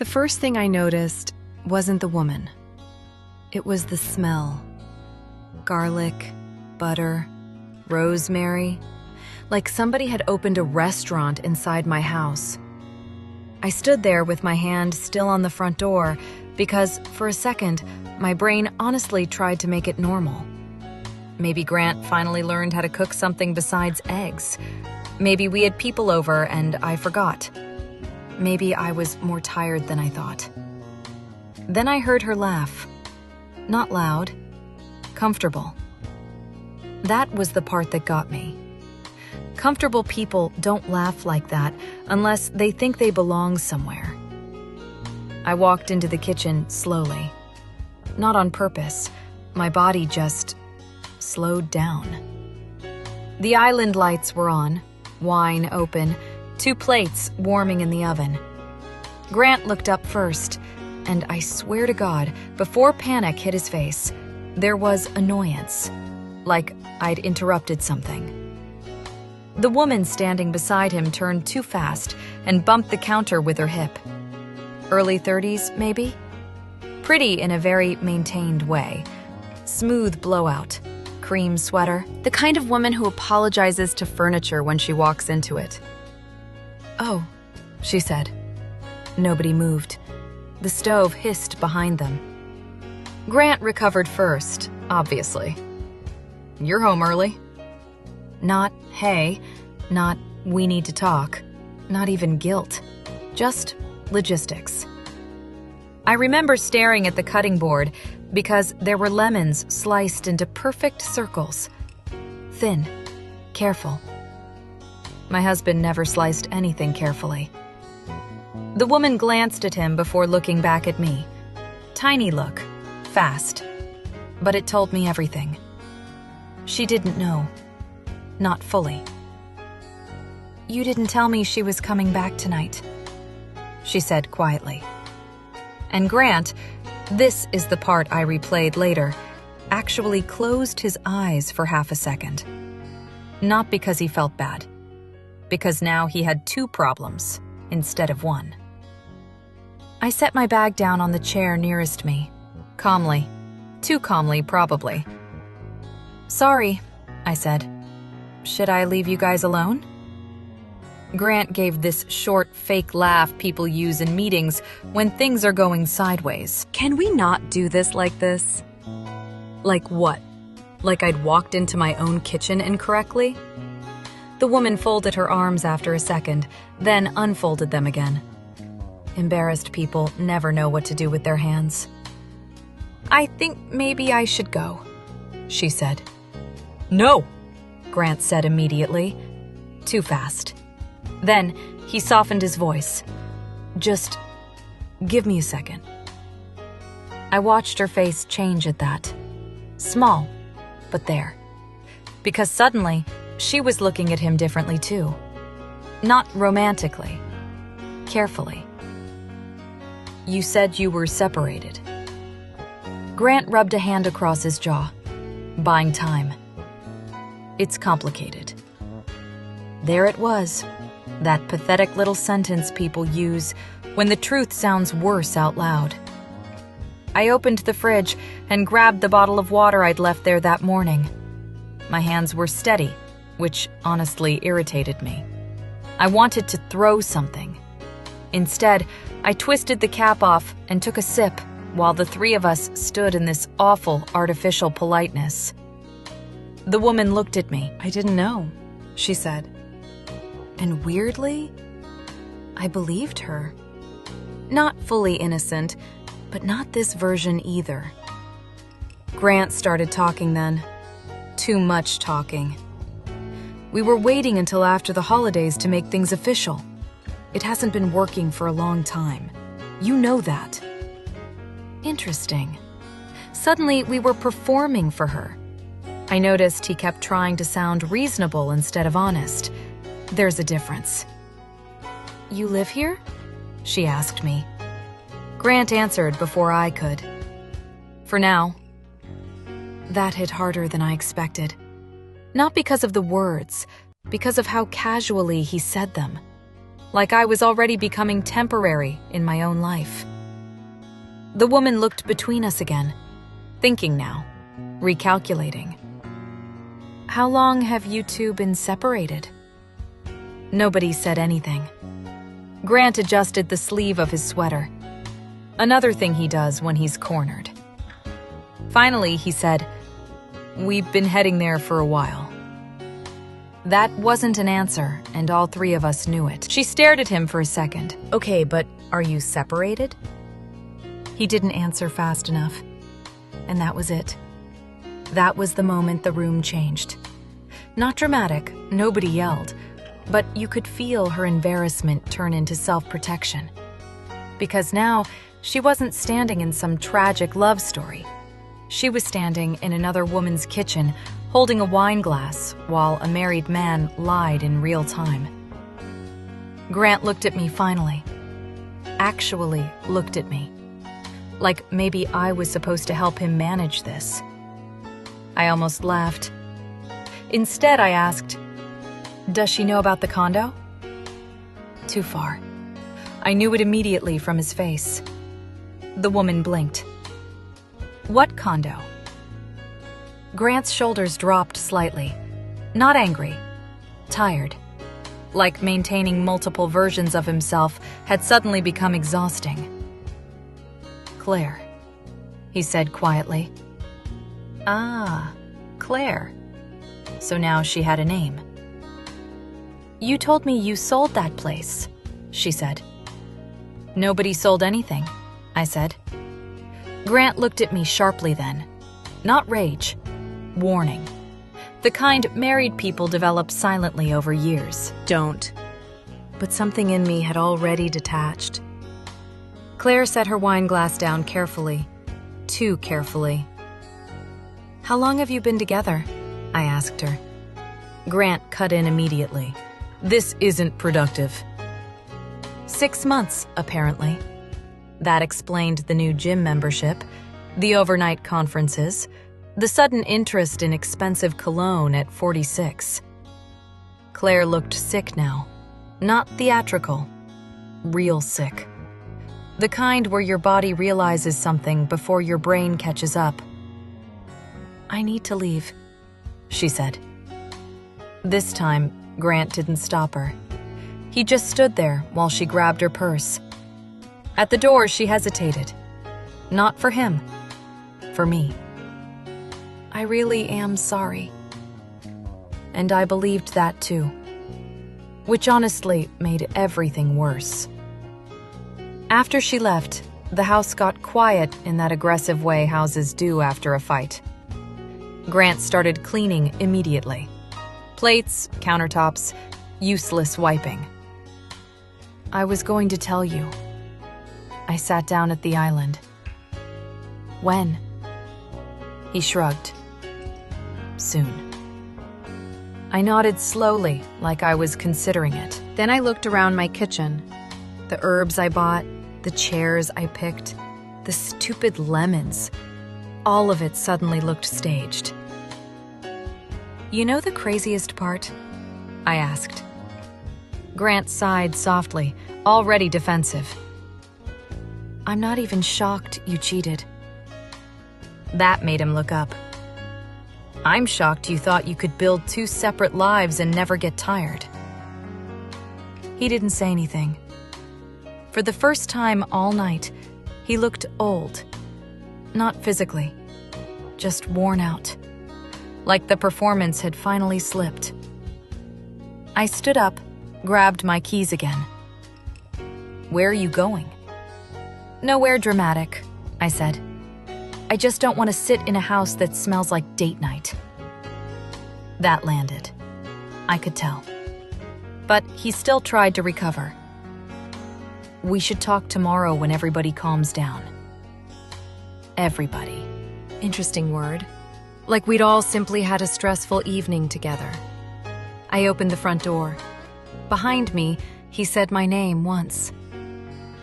The first thing I noticed wasn't the woman. It was the smell. Garlic, butter, rosemary, like somebody had opened a restaurant inside my house. I stood there with my hand still on the front door because, for a second, my brain honestly tried to make it normal. Maybe Grant finally learned how to cook something besides eggs. Maybe we had people over and I forgot. Maybe I was more tired than I thought. Then I heard her laugh. Not loud, comfortable. That was the part that got me. Comfortable people don't laugh like that unless they think they belong somewhere. I walked into the kitchen slowly. Not on purpose. My body just slowed down. The island lights were on, wine open, 2 plates warming in the oven. Grant looked up first, and I swear to God, before panic hit his face, there was annoyance, like I'd interrupted something. The woman standing beside him turned too fast and bumped the counter with her hip. Early 30s, maybe? Pretty in a very maintained way. Smooth blowout, cream sweater, the kind of woman who apologizes to furniture when she walks into it. "Oh," she said. Nobody moved. The stove hissed behind them. Grant recovered first, obviously. "You're home early." Not, "Hey," not, "We need to talk," not even guilt, just logistics. I remember staring at the cutting board because there were lemons sliced into perfect circles. Thin, careful. My husband never sliced anything carefully. The woman glanced at him before looking back at me. Tiny look, fast, but it told me everything. She didn't know. Not fully. "You didn't tell me she was coming back tonight," she said quietly. And Grant, this is the part I replayed later, actually closed his eyes for half a second. Not because he felt bad, because now he had 2 problems instead of 1. I set my bag down on the chair nearest me, calmly. Too calmly, probably. "Sorry," I said. "Should I leave you guys alone?" Grant gave this short, fake laugh people use in meetings when things are going sideways. "Can we not do this like this?" Like what? Like I'd walked into my own kitchen incorrectly? The woman folded her arms after a second, then unfolded them again. Embarrassed people never know what to do with their hands. "I think maybe I should go," she said. "No," Grant said immediately. Too fast. Then he softened his voice. "Just give me a second." I watched her face change at that. Small, but there. Because suddenly, she was looking at him differently too. Not romantically. Carefully. "You said you were separated." Grant rubbed a hand across his jaw, buying time. "It's complicated." There it was, that pathetic little sentence people use when the truth sounds worse out loud. I opened the fridge and grabbed the bottle of water I'd left there that morning. My hands were steady, which honestly irritated me. I wanted to throw something. Instead, I twisted the cap off and took a sip while the 3 of us stood in this awful artificial politeness. The woman looked at me. "I didn't know," she said. And weirdly, I believed her. Not fully innocent, but not this version either. Grant started talking then. Too much talking. We were waiting until after the holidays to make things official. It hasn't been working for a long time. You know that. Interesting. Suddenly, we were performing for her. I noticed he kept trying to sound reasonable instead of honest. There's a difference. "You live here?" she asked me. Grant answered before I could. "For now." That hit harder than I expected. Not because of the words, because of how casually he said them. like I was already becoming temporary in my own life. The woman looked between us again, thinking now, recalculating. How long have you two been separated? Nobody said anything. Grant adjusted the sleeve of his sweater, another thing he does when he's cornered. Finally, he said, "We've been heading there for a while." That wasn't an answer, and all three of us knew it. She stared at him for a second. "Okay, but are you separated?" He didn't answer fast enough, and that was it. That was the moment the room changed. Not dramatic, nobody yelled, but you could feel her embarrassment turn into self-protection. Because now, she wasn't standing in some tragic love story. She was standing in another woman's kitchen, holding a wine glass while a married man lied in real time. Grant looked at me finally. Actually looked at me. Like maybe I was supposed to help him manage this. I almost laughed. Instead, I asked, "Does she know about the condo?" Too far. I knew it immediately from his face. The woman blinked. "What condo?" Grant's shoulders dropped slightly. Not angry, tired. Like maintaining multiple versions of himself had suddenly become exhausting. "Claire," he said quietly. "Ah, Claire. So now she had a name." "You told me you sold that place," she said. "Nobody sold anything," I said. Grant looked at me sharply then. Not rage, warning. The kind married people develop silently over years. Don't. But something in me had already detached. Claire set her wine glass down carefully. Too carefully. "How long have you been together?" I asked her. Grant cut in immediately. "This isn't productive." 6 months, apparently. That explained the new gym membership, the overnight conferences, the sudden interest in expensive cologne at 46. Claire looked sick now. Not theatrical. Real sick. The kind where your body realizes something before your brain catches up. "I need to leave," she said. This time, Grant didn't stop her. He just stood there while she grabbed her purse. At the door, she hesitated. Not for him. For me. "I really am sorry." And I believed that too. Which honestly made everything worse. After she left, the house got quiet in that aggressive way houses do after a fight. Grant started cleaning immediately. Plates, countertops, useless wiping. "I was going to tell you." I sat down at the island. "When?" He shrugged. "Soon." I nodded slowly, like I was considering it. Then I looked around my kitchen. The herbs I bought, the chairs I picked, the stupid lemons. All of it suddenly looked staged. "You know the craziest part?" I asked. Grant sighed softly, already defensive. "I'm not even shocked you cheated." That made him look up. "I'm shocked you thought you could build 2 separate lives and never get tired." He didn't say anything. For the first time all night, he looked old. Not physically, just worn out. Like the performance had finally slipped. I stood up, grabbed my keys again. "Where are you going?" "Nowhere dramatic," I said. "I just don't want to sit in a house that smells like date night." That landed. I could tell. But he still tried to recover. "We should talk tomorrow when everybody calms down." Everybody. Interesting word. Like we'd all simply had a stressful evening together. I opened the front door. Behind me, he said my name once.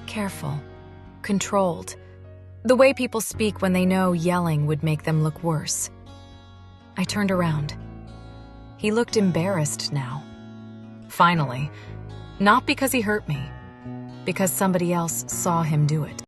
Careful. Controlled. The way people speak when they know yelling would make them look worse. I turned around. He looked embarrassed now. Finally, Not because he hurt me, because somebody else saw him do it.